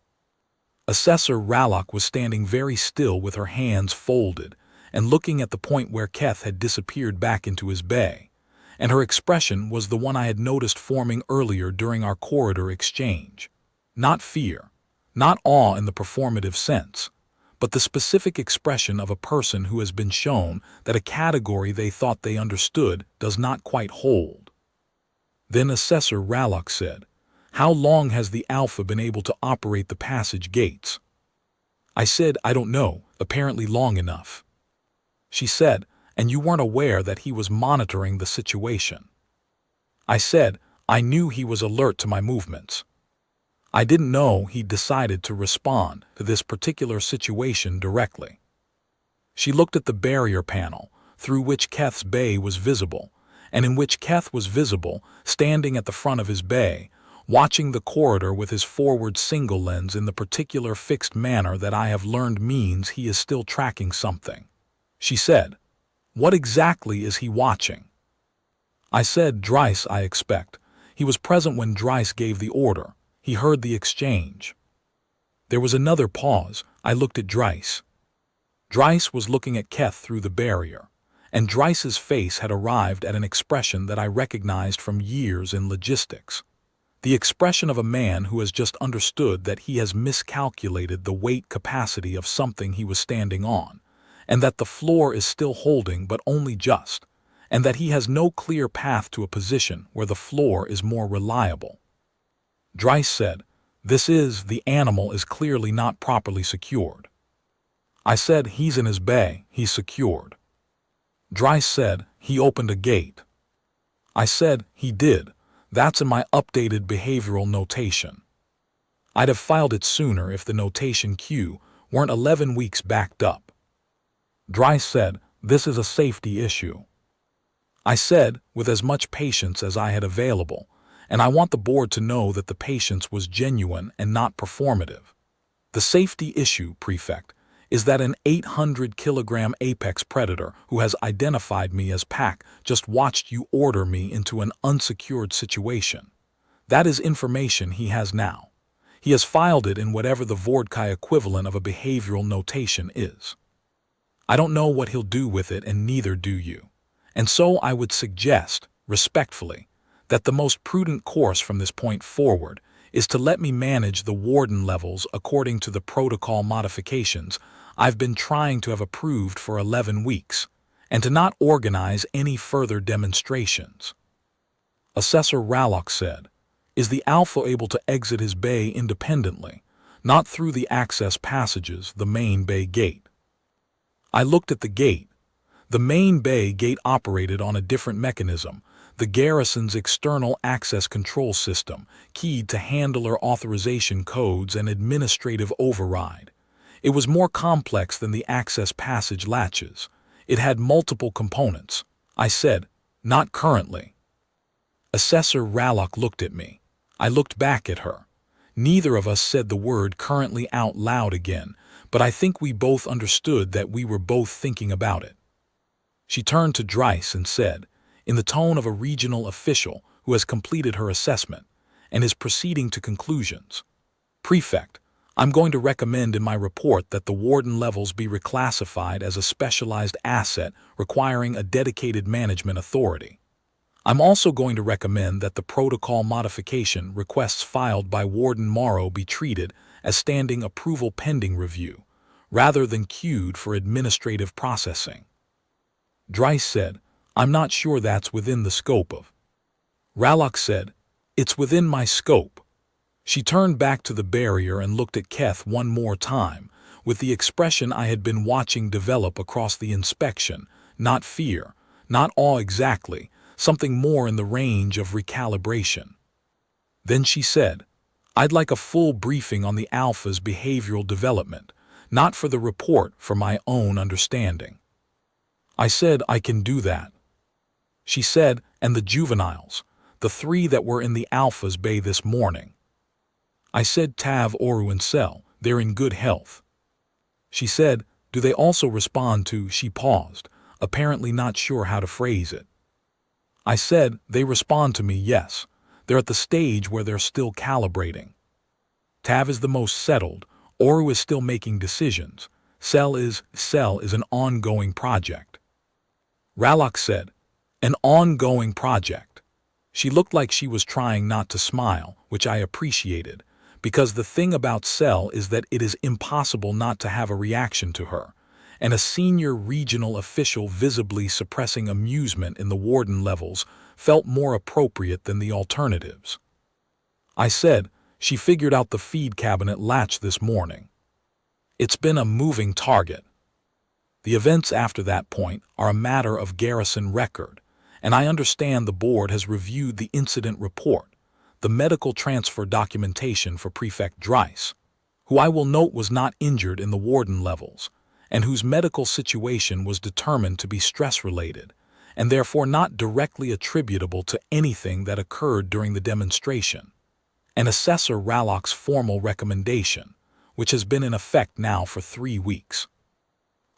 Assessor Rallock was standing very still with her hands folded and looking at the point where Keth had disappeared back into his bay, and her expression was the one I had noticed forming earlier during our corridor exchange. Not fear, not awe in the performative sense, but the specific expression of a person who has been shown that a category they thought they understood does not quite hold. Then Assessor Rallock said, "How long has the Alpha been able to operate the passage gates?" I said, "I don't know, apparently long enough." She said, "And you weren't aware that he was monitoring the situation?" I said, "I knew he was alert to my movements. I didn't know he'd decided to respond to this particular situation directly." She looked at the barrier panel, through which Keth's bay was visible, and in which Keth was visible, standing at the front of his bay, watching the corridor with his forward single lens in the particular fixed manner that I have learned means he is still tracking something. She said, "What exactly is he watching?" I said, "Dryce, I expect. He was present when Dryce gave the order. He heard the exchange." There was another pause. I looked at Dryce. Dryce was looking at Keth through the barrier, and Dryce's face had arrived at an expression that I recognized from years in logistics. The expression of a man who has just understood that he has miscalculated the weight capacity of something he was standing on, and that the floor is still holding but only just, and that he has no clear path to a position where the floor is more reliable. Dryce said, The animal is clearly not properly secured." I said, "He's in his bay, he's secured." Dryce said, "He opened a gate." I said, "He did. That's in my updated behavioral notation." I'd have filed it sooner if the notation Q weren't 11 weeks backed up. Dryce said, "This is a safety issue." I said, with as much patience as I had available, and I want the board to know that the patience was genuine and not performative. The safety issue, Prefect, is that an 800-kilogram apex predator who has identified me as Pac just watched you order me into an unsecured situation. That is information he has now. He has filed it in whatever the Vordkai equivalent of a behavioral notation is. I don't know what he'll do with it, and neither do you. And so I would suggest, respectfully, that the most prudent course from this point forward is to let me manage the warden levels according to the protocol modifications I've been trying to have approved for 11 weeks, and to not organize any further demonstrations. Assessor Rallock said, "Is the Alpha able to exit his bay independently, not through the access passages, the main bay gate?" I looked at the gate. The main bay gate operated on a different mechanism, the garrison's external access control system, keyed to handler authorization codes and administrative override. It was more complex than the access passage latches. It had multiple components. I said, "Not currently." Assessor Rallock looked at me. I looked back at her. Neither of us said the word currently out loud again, but I think we both understood that we were both thinking about it. She turned to Dryce and said, in the tone of a regional official who has completed her assessment and is proceeding to conclusions, "Prefect, I'm going to recommend in my report that the warden levels be reclassified as a specialized asset requiring a dedicated management authority. I'm also going to recommend that the protocol modification requests filed by Warden Morrow be treated as standing approval pending review, rather than queued for administrative processing." Dryce said, "I'm not sure that's within the scope of." Rallock said, "It's within my scope." She turned back to the barrier and looked at Keth one more time, with the expression I had been watching develop across the inspection, not fear, not awe exactly, something more in the range of recalibration. Then she said, "I'd like a full briefing on the Alpha's behavioral development, not for the report, for my own understanding." I said, "I can do that." She said, "And the juveniles, the 3 that were in the Alpha's bay this morning." I said, "Tav, Oru, and Cell, they're in good health." She said, "Do they also respond to—" She paused, apparently not sure how to phrase it. I said, "They respond to me, yes. They're at the stage where they're still calibrating. Tav is the most settled, Oru is still making decisions. Cell is an ongoing project." Rallock said, "An ongoing project." She looked like she was trying not to smile, which I appreciated, because the thing about Cell is that it is impossible not to have a reaction to her, and a senior regional official visibly suppressing amusement in the warden levels felt more appropriate than the alternatives. I said, "She figured out the feed cabinet latch this morning. It's been a moving target. The events after that point are a matter of garrison record, and I understand the board has reviewed the incident report, the medical transfer documentation for Prefect Dryce, who I will note was not injured in the warden levels, and whose medical situation was determined to be stress-related, and therefore not directly attributable to anything that occurred during the demonstration, and Assessor Rallock's formal recommendation, which has been in effect now for 3 weeks.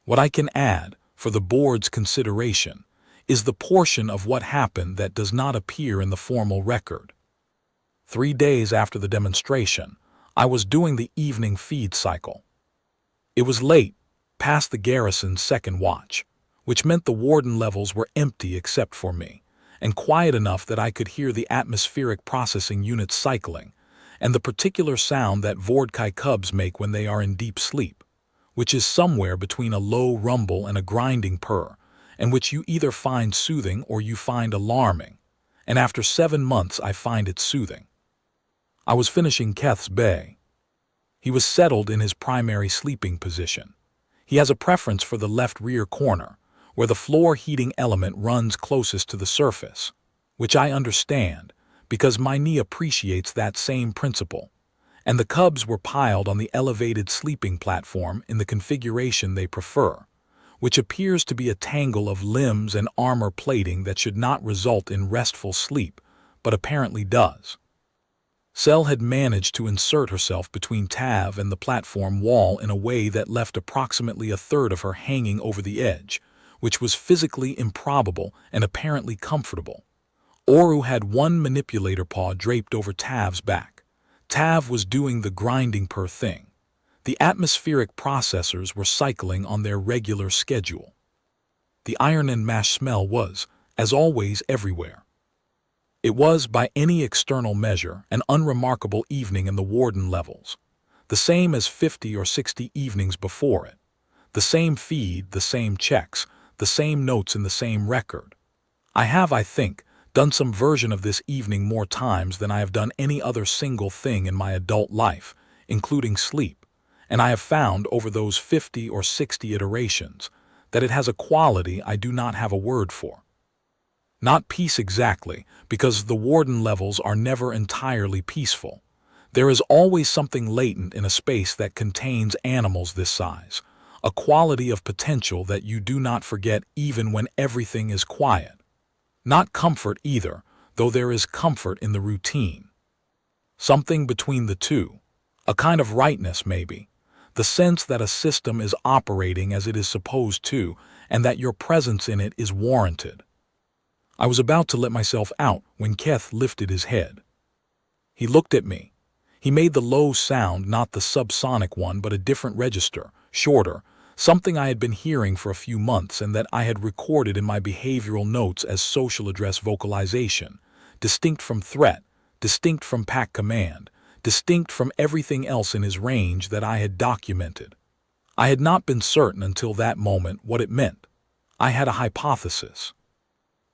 What I can add, for the board's consideration, is the portion of what happened that does not appear in the formal record. 3 days after the demonstration, I was doing the evening feed cycle. It was late, past the garrison's second watch, which meant the warden levels were empty except for me, and quiet enough that I could hear the atmospheric processing units cycling, and the particular sound that Vordkai cubs make when they are in deep sleep, which is somewhere between a low rumble and a grinding purr, and which you either find soothing or you find alarming, and after 7 months I find it soothing. I was finishing Keth's bay. He was settled in his primary sleeping position. He has a preference for the left rear corner, where the floor heating element runs closest to the surface, which I understand, because my knee appreciates that same principle, and the cubs were piled on the elevated sleeping platform in the configuration they prefer, which appears to be a tangle of limbs and armor plating that should not result in restful sleep, but apparently does. Cell had managed to insert herself between Tav and the platform wall in a way that left approximately a third of her hanging over the edge, which was physically improbable and apparently comfortable. Oru had one manipulator paw draped over Tav's back. Tav was doing the grinding purr thing. The atmospheric processors were cycling on their regular schedule. The iron and mash smell was, as always, everywhere. It was, by any external measure, an unremarkable evening in the warden levels, the same as 50 or 60 evenings before it. The same feed, the same checks, the same notes in the same record. I have, I think, done some version of this evening more times than I have done any other single thing in my adult life, including sleep, and I have found over those 50 or 60 iterations that it has a quality I do not have a word for. Not peace exactly, because the warden levels are never entirely peaceful. There is always something latent in a space that contains animals this size, a quality of potential that you do not forget even when everything is quiet. Not comfort either, though there is comfort in the routine. Something between the two. A kind of rightness, maybe. The sense that a system is operating as it is supposed to, and that your presence in it is warranted. I was about to let myself out when Keth lifted his head. He looked at me. He made the low sound, not the subsonic one, but a different register, shorter, something I had been hearing for a few months and that I had recorded in my behavioral notes as social address vocalization, distinct from threat, distinct from pack command, distinct from everything else in his range that I had documented. I had not been certain until that moment what it meant. I had a hypothesis.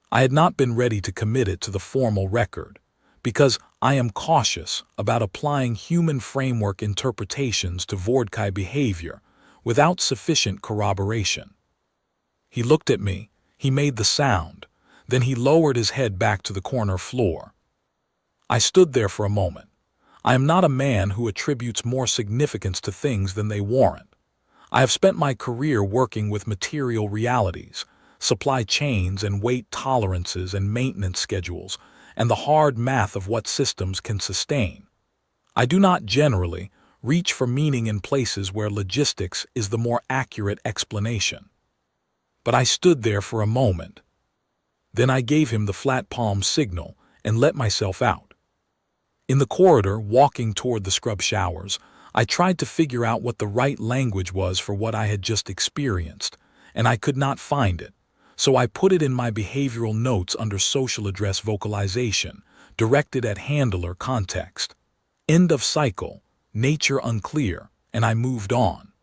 I had not been ready to commit it to the formal record, because I am cautious about applying human framework interpretations to Vordkai behavior without sufficient corroboration. He looked at me, he made the sound, then he lowered his head back to the corner floor. I stood there for a moment. I am not a man who attributes more significance to things than they warrant. I have spent my career working with material realities, supply chains and weight tolerances and maintenance schedules, and the hard math of what systems can sustain. I do not generally reach for meaning in places where logistics is the more accurate explanation. But I stood there for a moment. Then I gave him the flat palm signal and let myself out. In the corridor, walking toward the scrub showers, I tried to figure out what the right language was for what I had just experienced, and I could not find it. So I put it in my behavioral notes under social address vocalization, directed at handler context. End of cycle, nature unclear, and I moved on.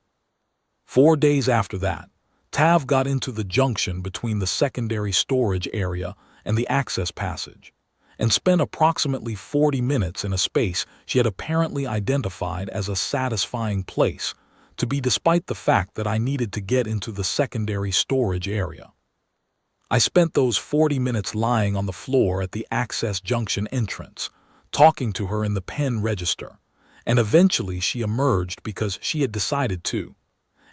4 days after that, Tav got into the junction between the secondary storage area and the access passage, and spent approximately 40 minutes in a space she had apparently identified as a satisfying place to be, despite the fact that I needed to get into the secondary storage area. I spent those 40 minutes lying on the floor at the access junction entrance, talking to her in the pen register, and eventually she emerged because she had decided to,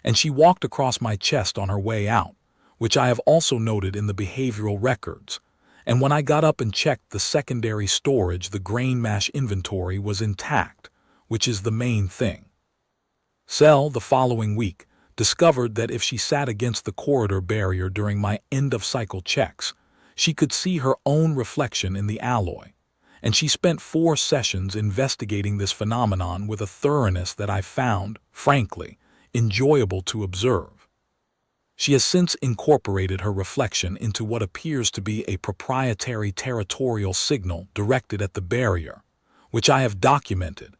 and she walked across my chest on her way out, which I have also noted in the behavioral records, and when I got up and checked the secondary storage, the grain mash inventory was intact, which is the main thing. Cell, the following week, discovered that if she sat against the corridor barrier during my end-of-cycle checks, she could see her own reflection in the alloy, and she spent 4 sessions investigating this phenomenon with a thoroughness that I found, frankly, enjoyable to observe. She has since incorporated her reflection into what appears to be a proprietary territorial signal directed at the barrier, which I have documented,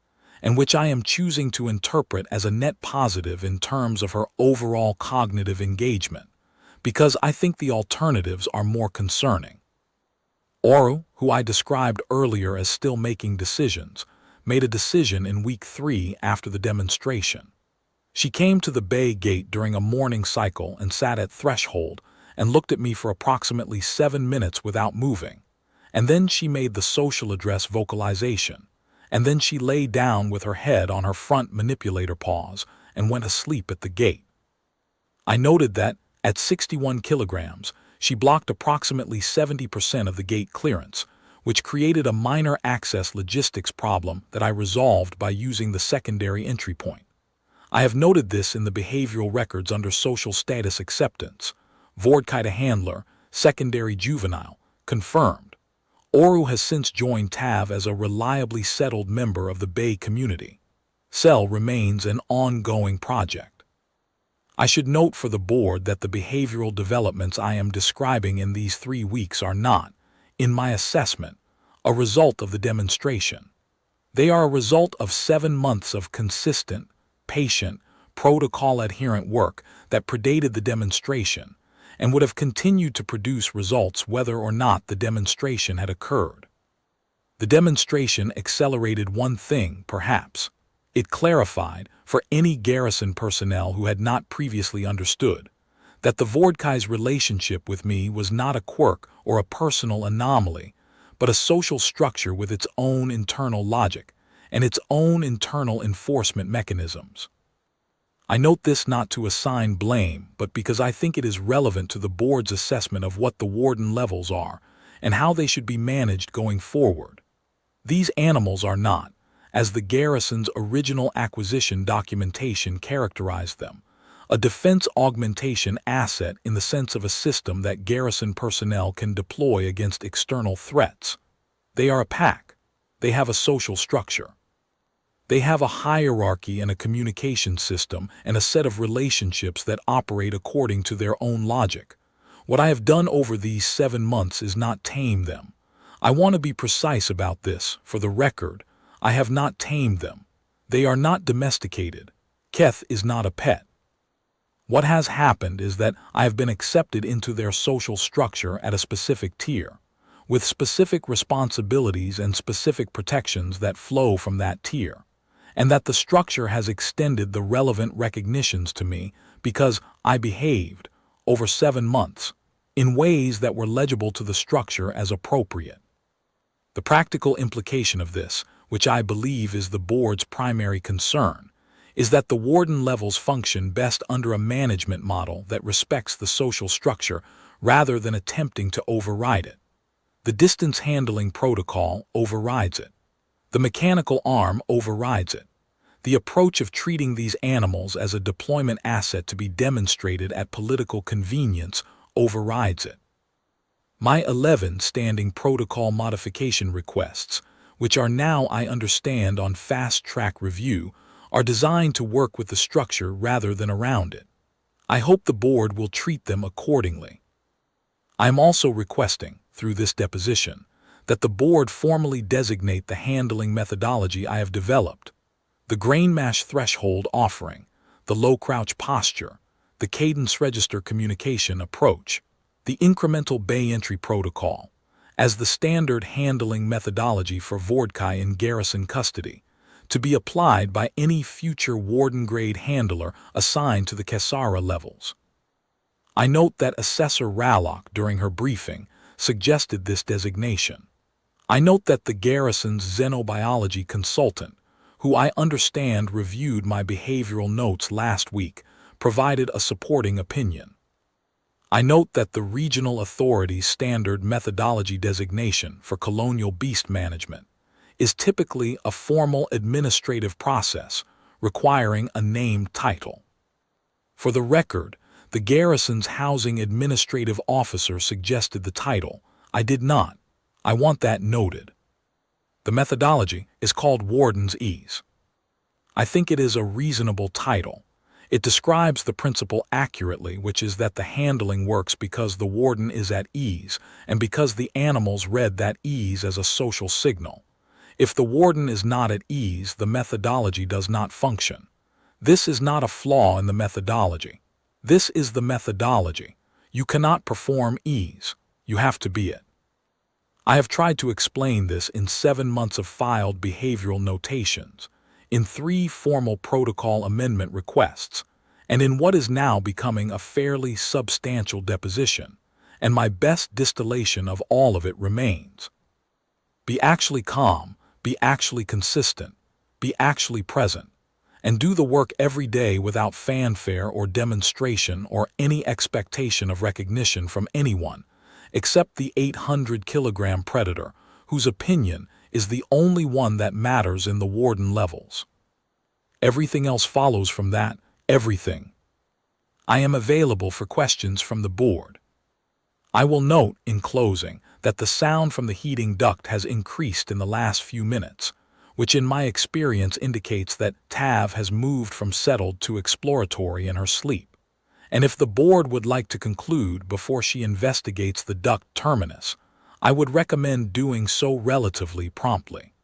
and which I am choosing to interpret as a net positive in terms of her overall cognitive engagement, because I think the alternatives are more concerning. Oru, who I described earlier as still making decisions, made a decision in week 3 after the demonstration. She came to the bay gate during a morning cycle and sat at threshold and looked at me for approximately 7 minutes without moving, and then she made the social address vocalization, and then she lay down with her head on her front manipulator paws and went asleep at the gate. I noted that, at 61 kilograms, she blocked approximately 70% of the gate clearance, which created a minor access logistics problem that I resolved by using the secondary entry point. I have noted this in the behavioral records under social status acceptance. Vordkai to handler, secondary juvenile, confirmed. Oru has since joined Tav as a reliably settled member of the Bay community. Cell remains an ongoing project. I should note for the board that the behavioral developments I am describing in these 3 weeks are not, in my assessment, a result of the demonstration. They are a result of 7 months of consistent, patient, protocol-adherent work that predated the demonstration and would have continued to produce results whether or not the demonstration had occurred. The demonstration accelerated one thing, perhaps. It clarified, for any garrison personnel who had not previously understood, that the Vordkai's relationship with me was not a quirk or a personal anomaly, but a social structure with its own internal logic and its own internal enforcement mechanisms. I note this not to assign blame, but because I think it is relevant to the board's assessment of what the warden levels are and how they should be managed going forward. These animals are not, as the garrison's original acquisition documentation characterized them, a defense augmentation asset in the sense of a system that garrison personnel can deploy against external threats. They are a pack. They have a social structure. They have a hierarchy and a communication system and a set of relationships that operate according to their own logic. What I have done over these 7 months is not tame them. I want to be precise about this. For the record, I have not tamed them. They are not domesticated. Keth is not a pet. What has happened is that I have been accepted into their social structure at a specific tier, with specific responsibilities and specific protections that flow from that tier, and that the structure has extended the relevant recognitions to me because I behaved, over 7 months, in ways that were legible to the structure as appropriate. The practical implication of this, which I believe is the board's primary concern, is that the warden levels function best under a management model that respects the social structure rather than attempting to override it. The distance handling protocol overrides it. The mechanical arm overrides it. The approach of treating these animals as a deployment asset to be demonstrated at political convenience overrides it. My 11 standing protocol modification requests, which are now, I understand, on fast-track review, are designed to work with the structure rather than around it. I hope the board will treat them accordingly. I am also requesting, through this deposition, that the board formally designate the handling methodology I have developed: the grain mash threshold offering, the low crouch posture, the cadence register communication approach, the incremental bay entry protocol, as the standard handling methodology for Vordkai in garrison custody, to be applied by any future warden-grade handler assigned to the Caesara levels. I note that Assessor Rallock, during her briefing, suggested this designation. I note that the garrison's xenobiology consultant, who I understand reviewed my behavioral notes last week, provided a supporting opinion. I note that the regional authority's standard methodology designation for colonial beast management is typically a formal administrative process requiring a named title. For the record, the garrison's housing administrative officer suggested the title. I did not. I want that noted. The methodology is called Warden's Ease. I think it is a reasonable title. It describes the principle accurately, which is that the handling works because the warden is at ease and because the animals read that ease as a social signal. If the warden is not at ease, the methodology does not function. This is not a flaw in the methodology. This is the methodology. You cannot perform ease. You have to be it. I have tried to explain this in 7 months of filed behavioral notations, in 3 formal protocol amendment requests, and in what is now becoming a fairly substantial deposition, and my best distillation of all of it remains. Be actually calm, be actually consistent, be actually present, and do the work every day without fanfare or demonstration or any expectation of recognition from anyone, except the 800-kilogram predator, whose opinion is the only one that matters in the warden levels. Everything else follows from that, everything. I am available for questions from the board. I will note, in closing, that the sound from the heating duct has increased in the last few minutes, which in my experience indicates that Tav has moved from settled to exploratory in her sleep. And if the board would like to conclude before she investigates the duct terminus, I would recommend doing so relatively promptly.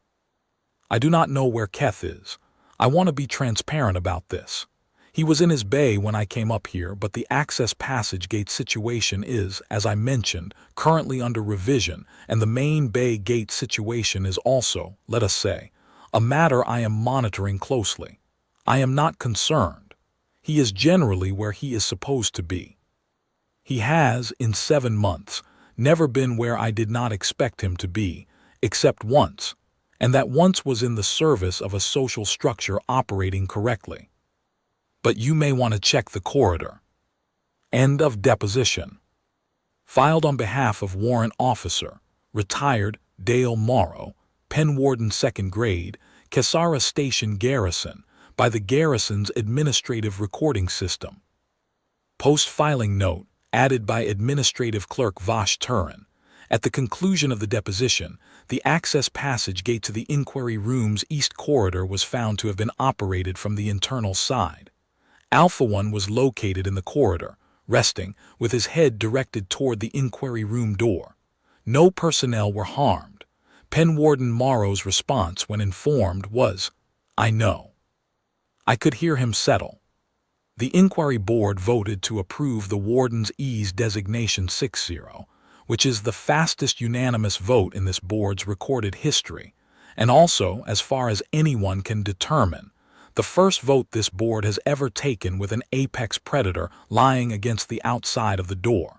I do not know where Keth is. I want to be transparent about this. He was in his bay when I came up here, but the access passage gate situation is, as I mentioned, currently under revision, and the main bay gate situation is also, let us say, a matter I am monitoring closely. I am not concerned. He is generally where he is supposed to be. He has, in 7 months, never been where I did not expect him to be, except once, and that once was in the service of a social structure operating correctly. But you may want to check the corridor. End of deposition. Filed on behalf of Warrant Officer, retired Dale Morrow, pen-warden 2nd grade, Cassara Station Garrison, by the Garrison's Administrative Recording System. Post-filing note, added by Administrative Clerk Vash Turin. At the conclusion of the deposition, the access passage gate to the inquiry room's east corridor was found to have been operated from the internal side. Alpha 1 was located in the corridor, resting, with his head directed toward the inquiry room door. No personnel were harmed. Pen-warden Morrow's response when informed was, "I know." I could hear him settle. The inquiry board voted to approve the warden's ease designation 6-0, which is the fastest unanimous vote in this board's recorded history, and also, as far as anyone can determine, the first vote this board has ever taken with an apex predator lying against the outside of the door.